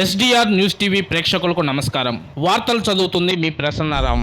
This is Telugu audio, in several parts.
ఎస్డిఆర్ న్యూస్ టీవీ ప్రేక్షకులకు నమస్కారం. వార్తలు చదువుతుంది మీ ప్రసన్నారాం.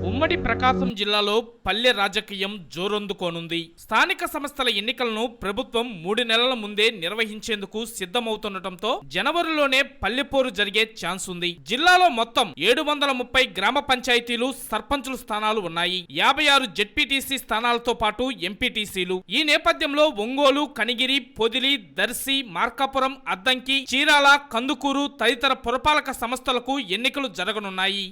ఉమ్మడి ప్రకాశం జిల్లాలో పల్లె రాజకీయం జోరందుకోనుంది. స్థానిక సంస్థల ఎన్నికలను ప్రభుత్వం 3 నెలల ముందే నిర్వహించేందుకు సిద్ధమవుతుండటంతో జనవరిలోనే పల్లెపోరు జరిగే ఛాన్స్ ఉంది. జిల్లాలో మొత్తం 730 గ్రామ పంచాయతీలు, సర్పంచుల స్థానాలు ఉన్నాయి. 56 జెడ్పీటీసీ స్థానాలతో పాటు ఎంపీటీసీలు. ఈ నేపథ్యంలో ఒంగోలు, కనిగిరి, పొదిలి, దర్శి, మార్కాపురం, అద్దంకి, చీరాల, కందుకూరు తదితర పురపాలక సంస్థలకు ఎన్నికలు జరగనున్నాయి.